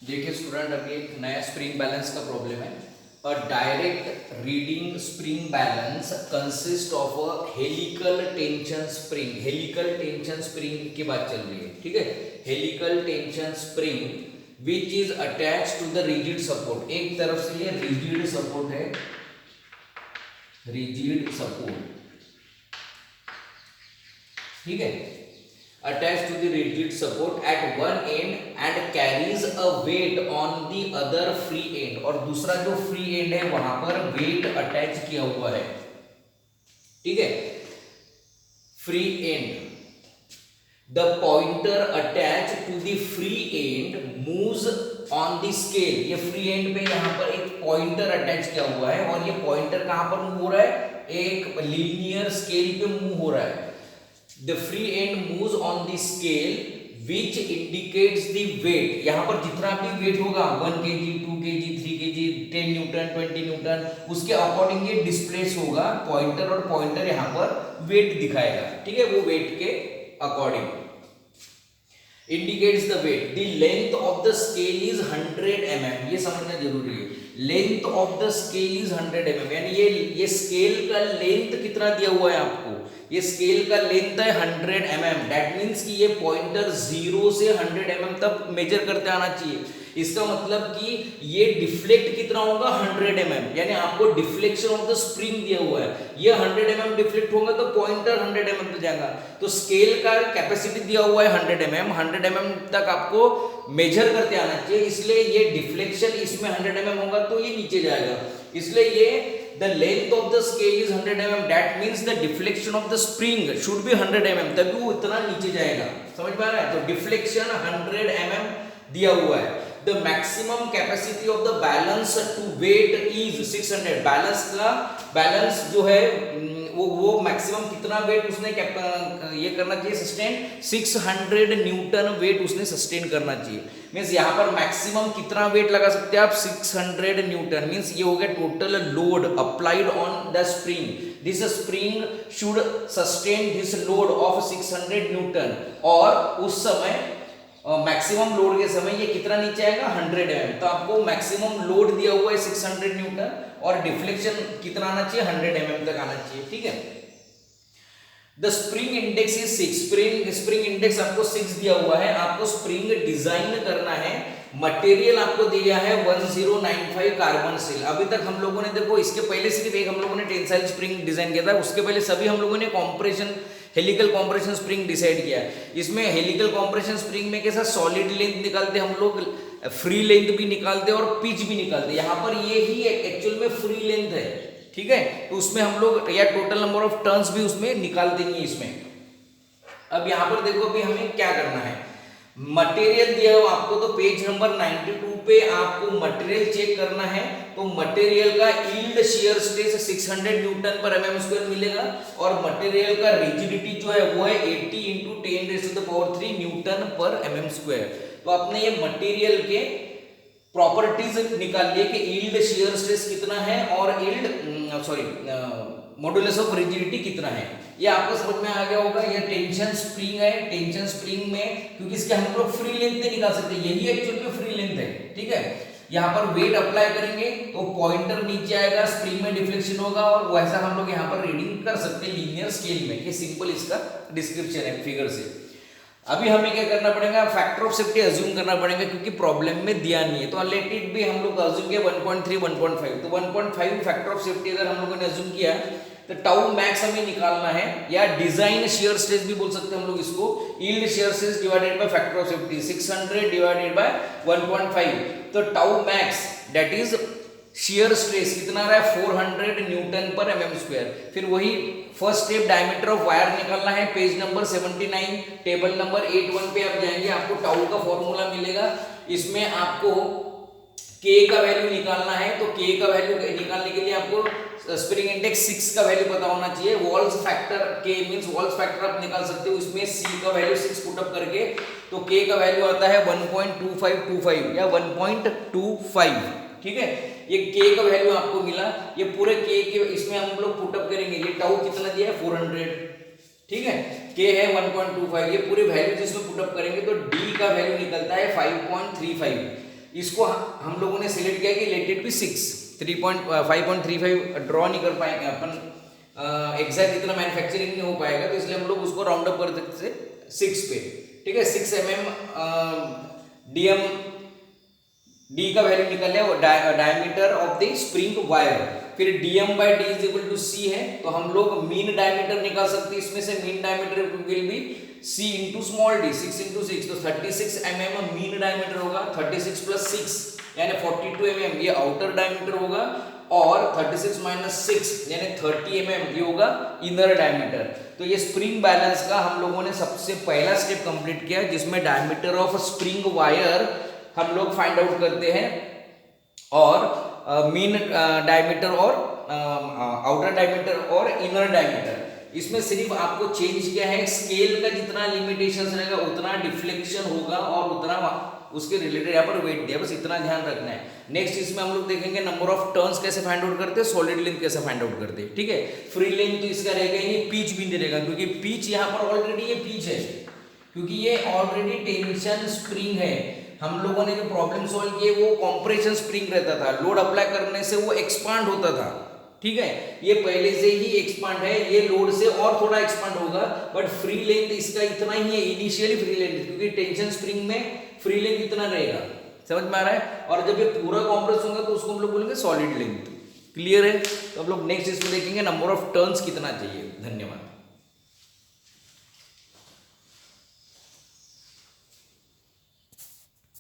देखिए स्टूडेंट, अभी एक नया स्प्रिंग बैलेंस का प्रॉब्लम है। A direct reading spring balance consist of a helical tension spring. Helical tension spring की बात चल रही है, ठीक है। Helical tension spring which is attach to the rigid support. एक तरफ से ये रिजिड सपोर्ट है, रिजिड सपोर्ट, ठीक है, attached to the rigid support at one end and carries a weight on the other free end। और दूसरा जो फ्री एंड है वहां पर वेट अटैच किया हुआ है, ठीक है। Free end the pointer attach to the free end moves on the scale. ये फ्री एंड पे यहां पर एक पॉइंटर अटैच किया हुआ है और ये पॉइंटर कहां पर मूव हो रहा है? एक लीनियर स्केल पे मूव हो रहा है। The free end moves on the scale which indicates the weight। यहाँ पर जितना भी वेट होगा 1 kg, 2 kg, 3 kg, 10 newton, 20 newton, उसके अकॉर्डिंग ये डिस्प्लेस होगा पॉइंटर, और पॉइंटर यहाँ पर वेट दिखाएगा, ठीक है। वो वेट के according indicates the weight. The length of the scale is 100 mm। ये समझना जरूरी है। Length of the scale is 100 mm, यानी ये स्केल का लेंथ कितना दिया हुआ है आपको? ये स्केल का लेंथ है 100 mm। दैट मीन्स कि ये पॉइंटर 0 से 100 mm तक मेजर करते आना चाहिए। इसका मतलब कि ये डिफ्लेक्ट कितना होगा? 100 mm, यानी आपको डिफ्लेक्शन ऑफ द स्प्रिंग दिया हुआ है। ये 100 mm डिफ्लेक्ट होगा तो पॉइंटर 100 mm पे जाएगा। तो स्केल का कैपेसिटी दिया हुआ है 100 mm, 100 mm तक आपको मेजर करते आना चाहिए। इसलिए ये डिफ्लेक्शन इसमें 100 mm होगा तो ये नीचे जाएगा। इसलिए ये the length of the scale is 100 mm, that means the deflection of the spring should be 100 mm, तभी वो इतना नीचे जाएगा। समझ पा रहा है? तो डिफ्लेक्शन 100 mm दिया हुआ है। The maximum capacity of the balance to weight is 600। Balance जो है वो मैक्सिमम कितना वेट उसने ये करना चाहिए? सस्टेन 600 न्यूटन वेट उसने सस्टेन करना चाहिए। मीन्स यहाँ पर मैक्सिमम कितना वेट लगा सकते हैं आप? 600 न्यूटन। मीन्स ये हो गया total load applied on the spring. This spring should sustain this load of 600 Newton. और उस समय मैक्सिमम लोड के समय ये कितना नीचे आएगा? 100 mm। तो आपको मैक्सिमम लोड दिया हुआ है 600 न्यूटन और डिफ्लेक्शन कितना आना चाहिए? 100 mm तक आना चाहिए, ठीक है। The spring index is 6। Spring index आपको 6 दिया हुआ है। आपको स्प्रिंग डिजाइन करना है। मटेरियल आपको दिया है 1095 कार्बन स्टील। अभी तक हम लोगों ने देखो, इसके पहले सिर्फ एक हम लोगों ने टेंसाइल स्प्रिंग डिजाइन किया था, उसके पहले सभी हम लोगों ने compression helical compression spring decide किया। इसमें हेलिकल कॉम्प्रेशन स्प्रिंग में कैसा सॉलिड लेंथ निकालते हम लोग, फ्री लेंथ भी निकालते और पिच भी निकालते। यहाँ पर ये ही एक्चुअल में फ्री लेंथ है, ठीक है। तो उसमें हम लोग या टोटल नंबर ऑफ टर्न्स भी उसमें निकालते नहीं है इसमें। अब यहाँ पर देखो अभी हमें क्या करना है। मटेरियल दिया हो आपको, तो पेज नंबर 92 पे आपको मटेरियल चेक करना है। तो मटेरियल का यील्ड शियर स्ट्रेस 600 न्यूटन पर mm² मिलेगा और मटेरियल का रिजिडिटी जो है वो है 80 × 10⁻³ न्यूटन पर mm²। तो आपने ये मटेरियल के प्रॉपर्टीज निकाल लिए कि यील्ड शियर स्ट्रेस कितना है और मॉडुलस ऑफ रिजिडिटी कितना है। ये आपको समझ में आ गया होगा। ये टेंशन स्प्रिंग है। टेंशन स्प्रिंग में क्योंकि इसके हम लोग फ्री लेंथ नहीं निकाल सकते, यही एक्चुअल में फ्री लेंथ है, ठीक है। यहाँ पर वेट अप्लाई करेंगे तो पॉइंटर नीचे आएगा, स्प्रिंग में डिफ्लेक्शन होगा और वैसा हम लोग यहाँ पर रीडिंग कर सकते हैं लीनियर स्केल में। ये सिंपल इसका डिस्क्रिप्शन है फिगर से। अभी हमें क्या करना पड़ेगा? फैक्टर ऑफ सेफ्टी अज्यूम करना पड़ेगा क्योंकि प्रॉब्लम में दिया नहीं है। तो लेट इट भी हम लोग अज्यूम किया 1.3 1.5। तो 1.5 फैक्टर ऑफ सेफ्टी अगर हम लोगों ने अज्यूम किया तो टाउ मैक्स हमें निकालना है, या डिजाइन शियर स्ट्रेस भी बोल सकते हैं हम लोग इसको। Yield shear stress divided by factor of safety 600 divided by 1.5। तो tau max that is shear stress कितना आ रहा है? 400 न्यूटन पर mm²। फिर वही first step diameter of wire निकालना है। पेज नंबर 79 टेबल नंबर 81 पे आप जाएंगे, आपको टाउ का फॉर्मूला मिलेगा। इसमें आपको K का वैल्यू निकालना है। तो K का वैल्यू निकालने के लिए आपको स्प्रिंग इंडेक्स 6 का वैल्यू पता होना चाहिए। Walls factor K means walls factor आप निकाल सकते हो। इसमें C का वैल्यू 6 पुट अप करके तो K का वैल्यू आता है 1.2525 या 1.25, ठीक है। ये K का वैल्यू आपको मिला। ये पूरे K के इसमें हम लोग पुट अप करेंगे। ये टाउ कितना दिया है? 400, ठीक है। K है 1.25। ये पूरे वैल्यू जिसमें पुट अप करेंगे तो D का वैल्यू निकलता है 5.35। इसको हम लोगों ने सिलेक्ट किया कि लेट इट बी 6, 5.35 ड्रॉ नहीं कर पाएंगे अपन, एग्जैक्ट इतना मैन्युफैक्चरिंग नहीं हो पाएगा, तो इसलिए हम लोग उसको राउंड अप कर सकते 6 पे, ठीक है। 6 mm डीएम डी का वैल्यू निकल लिया, diameter of the spring wire. फिर dm by D is equal to c है, तो हम लोग मीन डायमीटर निकाल सकते हैं, इसमें से mean diameter will be c into small D, 6 into 6, तो 36 mm मीन डायमीटर होगा, 36 प्लस 6 यानी 42 mm ये आउटर डायमीटर होगा, और 36 माइनस 6 यानी 30 mm ये होगा इनर डायमीटर। तो ये स्प्रिंग बैलेंस का हम लोगों ने सबसे पहला स्टेप कंप्लीट किया, जिसमें डायमीटर ऑफ स्प्रिंग वायर हम लोग फाइंड आउट करते हैं, और मीन डायमीटर और आउटर डायमीटर और इनर डायमीटर। इसमें सिर्फ आपको चेंज किया है, स्केल का जितना लिमिटेशंस रहेगा उतना डिफ्लेक्शन होगा और उतना उसके रिलेटेड यहाँ पर वेट दिया, बस इतना ध्यान रखना है। नेक्स्ट इसमें हम लोग देखेंगे नंबर ऑफ टर्न्स कैसे फाइंड आउट करते हैं, सॉलिड लेंथ कैसे फाइंड आउट करते हैं, ठीक है। फ्री लेंथ तो इसका रहेगा ही नहीं, पिच भी नहीं रहेगा, क्योंकि पिच यहाँ पर ऑलरेडी ये पिच है, क्योंकि ये ऑलरेडी टेंशन स्प्रिंग है। हम लोगों ने जो प्रॉब्लम सॉल्व किए वो कॉम्प्रेशन स्प्रिंग रहता था, लोड अप्लाई करने से वो एक्सपांड होता था, ठीक है। ये पहले से ही एक्सपांड है, ये लोड से और थोड़ा एक्सपांड होगा, बट फ्री लेंथ इसका इतना ही है इनिशियली फ्री लेंथ, क्योंकि टेंशन स्प्रिंग में फ्री लेंथ इतना रहेगा, समझ में आ रहा है। और जब ये पूरा कॉम्प्रेस होगा तो उसको हम लोग बोलेंगे सॉलिड लेंथ। क्लियर है? तो हम लोग नेक्स्ट इसमें देखेंगे नंबर ऑफ टर्न्स कितना चाहिए। धन्यवाद।